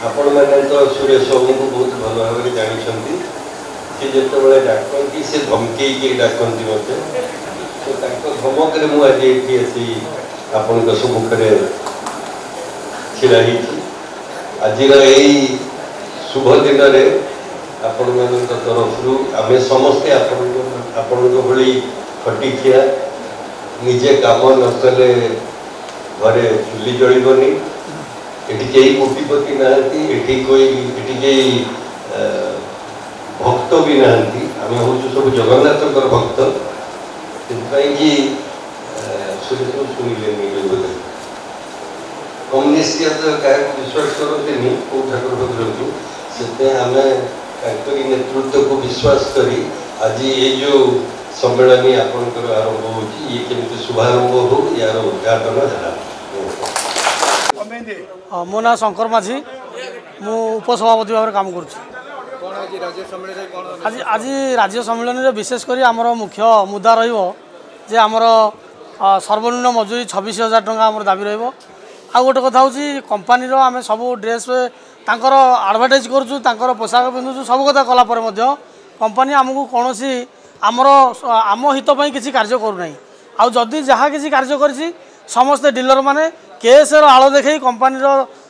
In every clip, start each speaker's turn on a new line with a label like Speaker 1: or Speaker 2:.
Speaker 1: आपण मैंने तो सुरेश बाबू को बहुत भल भाव जानते सी जो डाकती से धमकई डाकती मत तो धमक मुझे आसी आपण सम्मुखें छिड़ा आज शुभ दिन आपण मान तरफ आम समस्ते आपण भली खटिखिया निजे काम नकले घरे चुली जलबनी एटी कई कोटिपति नहांती कोई भक्त भी नहांती आम हूँ सब जगन्नाथ भक्त कि शुणिले कम्युनिस्ट क्या विश्वास करते कौ ठाकुर भद्र से आम नेतृत्व को विश्वास करी आज ये जो सम्मेलन आपंकर आरंभ हो शुभारंभ हो यार उद्घाटन है।
Speaker 2: मो ना शंकर माझी मु उपसभापति भाव काम कर आज राज्य सम्मेलन में विशेषकर आमर मुख्य मुद्दा रे आमर सर्वनिम्न मजूरी 26,000 टंका आमर दाबी रो आ गोटे कथा हूँ कंपानी आम सब ड्रेस तांकर आडभाटाइज कर पोशाक पिंधु सब कथा कलापर कंपानी आमको कौन आमर आम हितपाई किसी कार्य करूना आदि जहाँ किसी कार्य कर समस्ते डीलर माने केस आड़ देखे कंपानी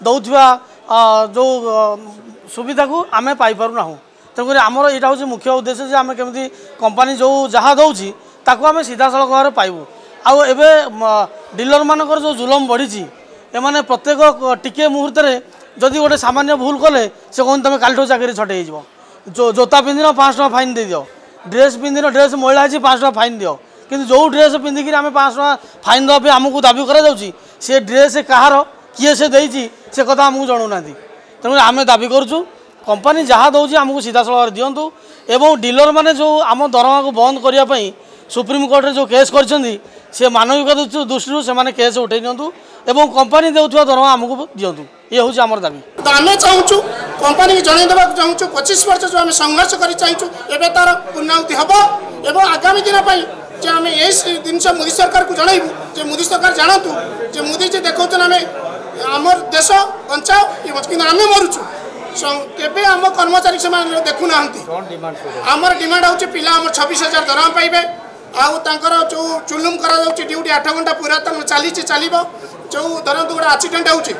Speaker 2: दौथवा जो सुविधा को आम पाइपना तेणुक आमर यहाँ हूँ मुख्य उद्देश्य जे आम केमी कंपानी जो जहाँ दौर ताकू आम सीधा सड़क भाव पाइबू आउ एबे डीलर मानकर जो जुलम बढ़ी एमाने प्रत्येक टिके मुहूर्त जदि गोटे सामान्य भूल कले से कहते तुम कालठू चाकरी छटई जो जोता पिंधिन 5 टका फाइन दे दियो ड्रेस पिंधिन ड्रेस मैला है 5 टका फाइन दियो किंतु जो ड्रेस पिंधिकी आम 5 टका फाइन देवाई आमको दाबी कर ड्रेस कହାର किए से देती से कथा आमको जनाऊना तेणु आम दाबी करूँ कंपानी जहाँ दौर आमको सीधा सड़क दिंतु एवं डीलर मैंने जो आम दरमा को बंद करने सुप्रीम कोर्ट जो केस कर मानविक दृष्टि से केस उठे दिंतु एवं कंपानी देउथवा दरमा आमको दिंतु ये हूँ आम दाबी
Speaker 3: तो आम चाहूँ कंपानी की जनईदेवा चाहूँ 25 वर्ष जो आम संघर्ष कर चाहूँ एवं तार उन्नति हम एवं आगामी दिन जे आम ये जिनस मोदी सरकार को जनइबू जे मोदी सरकार जानतु जे मोदी जी देखा आम आमर देश बचाओ कि आम मरुचु केबे आम कर्मचारी से देखुना आमर डिमांड हूँ पिला 26,000 दरमा पाइबे आउ जो चुलुम करा ड्यूटी 8 घंटा पूरा चली चलो जो धरत गोटे एक्सीडेंट होती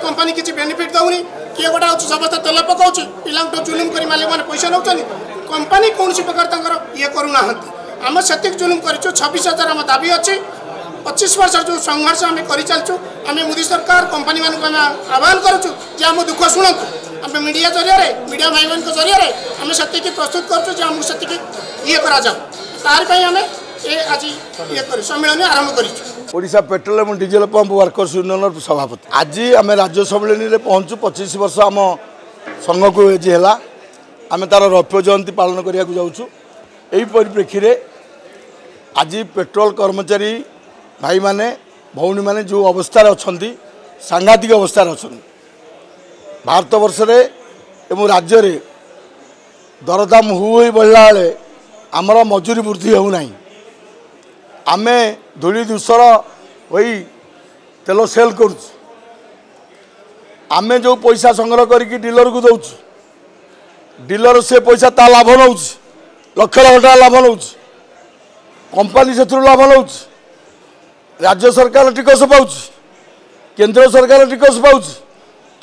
Speaker 3: कंपानी किसी बेनिफिट दौनी किए गोटे हूँ समस्त तेल पकाऊँ पिला जुलुम कर मालिक मैंने पैसा नौ कंपानी कौन प्रकार ये करूना आम से जुलुम कर 26,000 आम दाबी अच्छी 25 वर्ष जो संघर्ष आम कर चलचु आम मोदी सरकार कंपानी मानक आह्वान करुँ जे आम दुख शुणु आम मीडिया जरिया मीडिया भाई मान जरिया आम से प्रस्तुत करूँ से ये तार आम आज ये सम्मेलन आरंभ कर
Speaker 4: ओडिशा पेट्रोल एवं डीजेल पंप वर्कर्स यूनियन सभापति आज आम राज्य सम्मेलन में पहुँचु 25 वर्ष आम संघ को एज है आम तार रौप्य जयंती पालन करने जाऊँ यही परिप्रेक्षी में आज पेट्रोल कर्मचारी भाई माने भौणी माने जो अवस्था अच्छा सांघातिक अवस्था अच्छा भारत वर्ष एवं राज्य में दरदाम हु बढ़ला बेले आमर मजूरी वृद्धि होना आम धूली दूसर वही तेल सेल कर आम जो पैसा संग्रह करके डीलर को दौर डीलर से पैसा ता लाभ नौ लक्ष लक्ष टाका लाभ नौ कंपानी से लाभ नौ राज्य सरकार टिकस पाँच केंद्र सरकार टिकस पाँच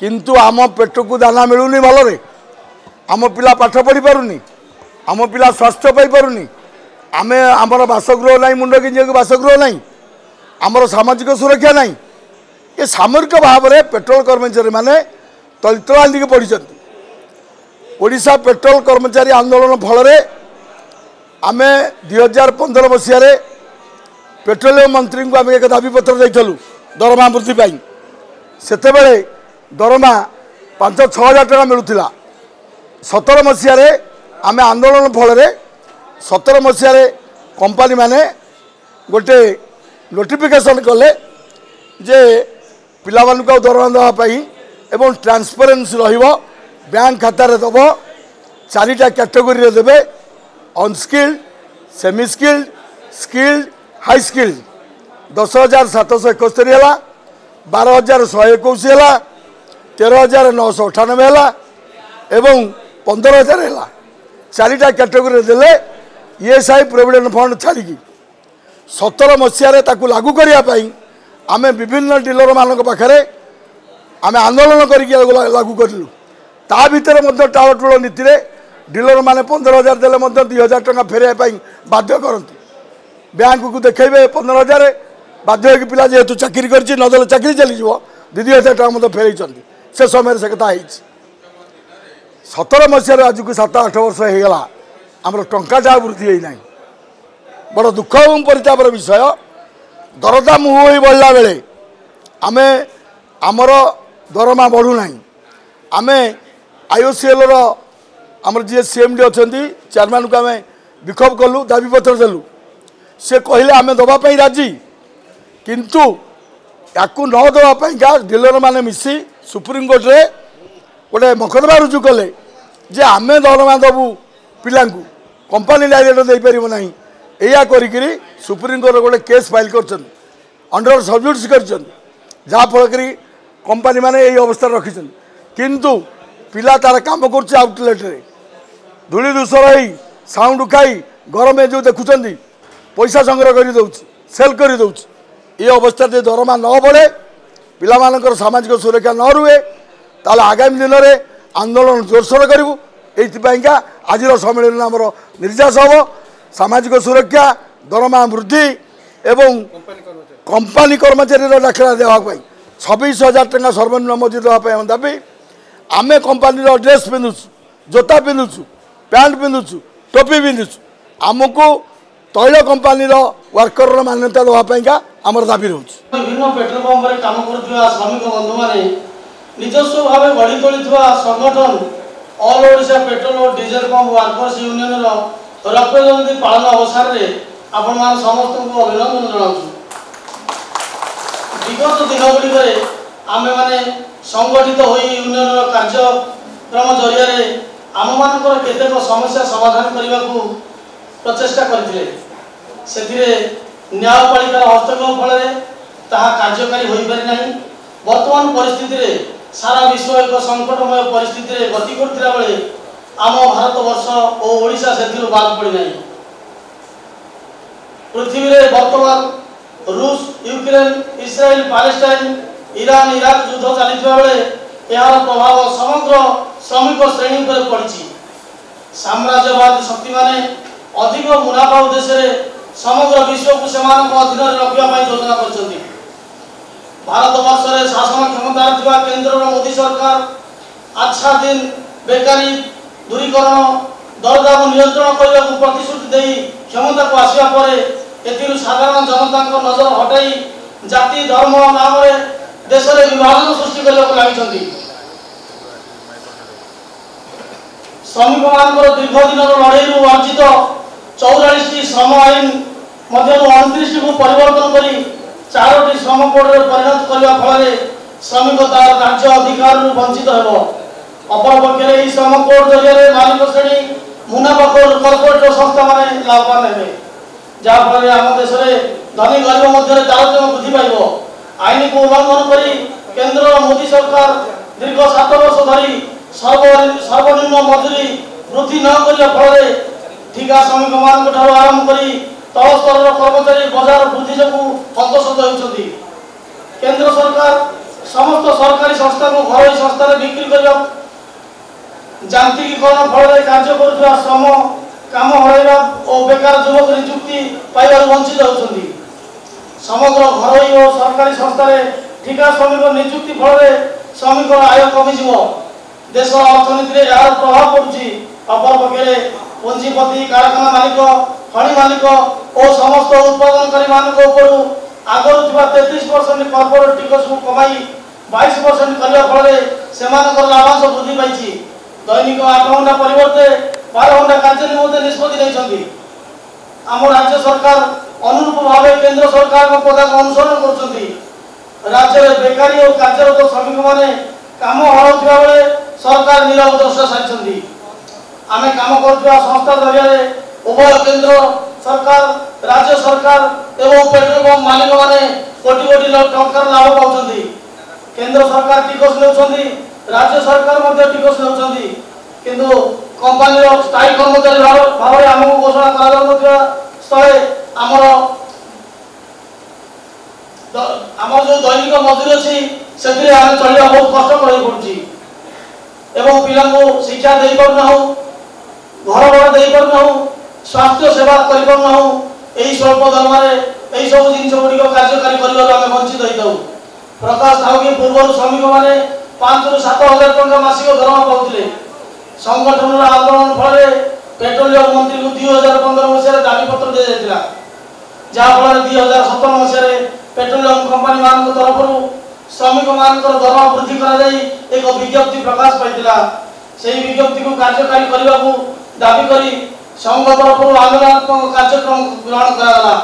Speaker 4: किंतु आम पेट को दाना मिलूनी भलरे आम पिला पाठ पढ़ी पारुनी आम पिला स्वास्थ्य पाई पारुनी आम आमर बासगृह ना मुंड गिंजा बासगृह ना आमर सामाजिक सुरक्षा ना ये सामरिक भाव में पेट्रोल कर्मचारी माने तलितलांदी पड़ी ओडिशा पेट्रोल कर्मचारी आंदोलन फल आम 2015 मसीह पेट्रोलियम मंत्री को आम एक दाबी पत्र देलु दरमा वृद्धि से दरमा 5-6 हजार टका मिलूला 17 मसीह आम आंदोलन फल 17 मसीह कंपानी माने गोटे नोटिफिकेशन कले जे पिला दरमा देवाई एवं ट्रांसपेरेन्सी रहिबो बैंक खाता दब 4टा कैटेगोरी देवे unskilled semi skilled skilled high skilled 10,771 है 12,121 है 13,998 एवं 15,000 है 4टा कैटेगोरी देले ईएसआई प्रोविडेंट फंड छाड़ी 17 मसीह लागू करने आम विभिन्न डीलर मान पाखे आम आंदोलन कर लागू करूँ ता भितर टावटूल नीति डीलर मैंने 15,000 देले 2,000 टका फेरवा बाध्य करती बैंक को देखेबे 15,000 बाध्य हो पिला जेहेतु चाकरी कर नदेले चाकरी चली 2,000 टका फेर से समय से कथा 17 मसीह आज को 7-8 वर्ष हो गला आमर टंका वृद्धि होना बड़ दुख और परितापर विषय दरदाम हो बढ़ला बेले आम आमर दरमा बढ़ुना आम आईओसीएल आमर जी सीएमडी अच्छा चेयरमैन को आम विक्षोभ कलु दाबीपत्र देलु से कहले आम दवाई राजी किंतु याकू न दवापाईका डीलर मैंने मिसी सुप्रीमकोर्ट रे गोटे मकदमा रुजु कले जे आम दरमा दबू पिला कंपानी डायरेक्ट दे पार ना या करी सुप्रीमकोर्ट गोटे केस फाइल कर अंडर सबजुडिस कर जहाँफल कंपानी मैंने यही अवस्था रखी किंतु पिला तार काम कर आउटलेट रे धूली दूसर हो साउंड खाई गरम जो देखुं पैसा संग्रह कर दौर सेल कर दौर ये अवस्था दरमा न बढ़े पिला सामाजिक सुरक्षा न रुए ताले आगामी दिन में आंदोलन जोरसोर करूँ ये आज सम्मेलन आमर निर्यास हम सामाजिक सुरक्षा दरमा वृद्धि एवं कंपानी कर्मचारी डाकरा देवाई 26,000 टका सर्वनिम्न मजूरी देवाई दाबी आम कंपानी ड्रेस पिंधुचु जोता पिंधुचु पैंट पिंधुचु टोपी पिंधुचु आमको तैल कंपानी वर्कर मान्यता देवाई आमर दाबी रोच
Speaker 2: विभिन्न पेट्रोल पंप काम कर श्रमिक बंधु मैंने निजस्व भाव गढ़ी तोली संगठन ऑल ओडिशा पेट्रोल और डीजेल पंप वर्कर्स यूनियन रक्त जयंती पालन अवसर में आपण समस्त को अभिनंदन जनाऊँ विगत दिन गुड़िक आम मैंने संगठित हो यूनियन कार्यक्रम जरिया आम मानकर केतेक समस्या समाधान करने को प्रचेषा करते न्यायपालिकार हस्तक्षेप फल कार्यकारी हो पारि ना वर्तमान परिस्थिति सारा विश्व एक संकटमय परिस्थिति गति करथिला बेले आम भारत वर्ष और ओडिशा से बाद पड़ी ना पृथ्वी रे वर्तमान रूस यूक्रेन इस्राएल पैलेस्टाइन ईरान इराक युद्ध चलता बेले यार प्रभाव समग्र श्रमिक श्रेणी पर पड़ी साम्राज्यवादी शक्ति माने अधिक मुनाफा उद्देश्य समग्र विश्व को सेमान अधीन रखा योजना कर भारत वर्ष में शासन क्षमता केंद्र मोदी सरकार अच्छा दिन बेकारी दूरीकरण दरदाम नियंत्रण करने को प्रतिश्रुति दे क्षमता को आसवा पर साधारण जनता नजर हटाई जाति धर्म नाम देश में विभाजन सृष्टि करने लगी श्रमिक मान दीर्घ दिन लड़ई अर्जित 44टी श्रम आईन 29 को परिवर्तन कर 4टी श्रम कोड परिणत करने फल श्रमिक तार कार्य अधिकार वंचित हो अपर पक्ष श्रम कोड जरिए मालिक श्रेणी मुनाफा कॉर्पोरेट संस्था मान लाभवान हे जहाँफल आम देश में धनी गरीब मध्य तारतम्य वृद्धि पाइब आईन को उल्लंघन कर केंद्र मोदी सरकार दीर्घ 7 वर्ष धरी सर्वनिम्न मजूरी वृद्धि न करने फल ठिका श्रमिक मान आरंभ कर तल स्तर कर्मचारी बजार वृद्धि जो हतोषित होती केंद्र सरकार समस्त सरकारी संस्था को घर संस्था बिक्री कर यांत्रिकीकरण फल कार्य कर श्रम काम हरइबा और बेकार युवक नियुक्ति पाइबार वंचित होती समग्र घर और सरकारी संस्था ठिका श्रमिक नियुक्ति फल श्रमिक आय कमिज देश अर्थनीति यार प्रभाव पड़ुछि अपर पक्षे पुंजीपति कारखाना मालिक खनि मालिक और समस्त उत्पादनकारी मानक ऊपर आगरू 33% कॉर्पोरेट टिकस को कमाई 22% करने फल से लाभांश वृद्धि पाई दैनिक 8 घंटा परिवर्ते 12 घंटा कार्य निमंत्रण निष्पत्ति नहीं आम राज्य सरकार अनुरूप भाव केंद्र सरकार पदा को अनुसरण कर राज्य में बेकारी और कार्यरत श्रमिक मैंने काम हराउथिबा बेले सरकार नीरव दर्शा सारी आम काम कर संस्था जरिए उभय केंद्र सरकार राज्य सरकार एवं पेट्रोल पंप मालिक मैंने कोटी कोटी टंकार लाभ पाँच केंद्र सरकार टिकस ने राज्य सरकार टिकस नौकरी किंतु कंपानी स्थायी कर्मचारी भाव में आमको घोषणा करा स्थले आमर जो दैनिक मजूरी अच्छी से चलने बहुत कष्टकर हो पड़ी एवं पिला शिक्षा दे पारना घर भड़ा दे पारना स्वास्थ्य सेवा कर पारना यही स्वल्प दरमार यही सब जिन गुड़िक कार्यकारी कर वंचित होता प्रकाश था कि पूर्व श्रमिक मैंने 5 ରୁ 7 हजार टंका मासिक दरमा पाते संगठन आंदोलन फल पेट्रोलियम मंत्री को 2015 मसीह दाबीपत्र दी जाता जहाँफल 2017 मसीह पेट्रोलियम कंपानी मान तरफ श्रमिक मान दरमा वृद्धि एक विज्ञप्ति प्रकाश पाई से विज्ञप्ति को कार्यकारी करने को दाबी कर संघ तरफ आंदोलनात्मक कार्यक्रम ग्रहण करा